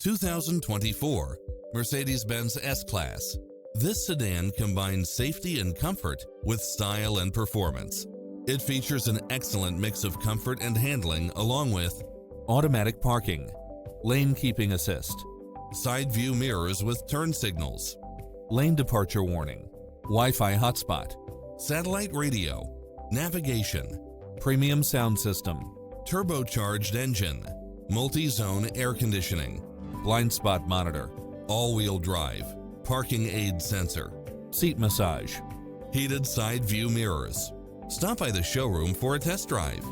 2024 Mercedes-Benz S-Class. This sedan combines safety and comfort with style and performance. It features an excellent mix of comfort and handling along with automatic parking, lane keeping assist, side view mirrors with turn signals, lane departure warning, Wi-Fi hotspot, satellite radio, navigation, premium sound system, turbocharged engine, multi-zone air conditioning, blind spot monitor, all-wheel drive, parking aid sensor, seat massage, heated side view mirrors. Stop by the showroom for a test drive.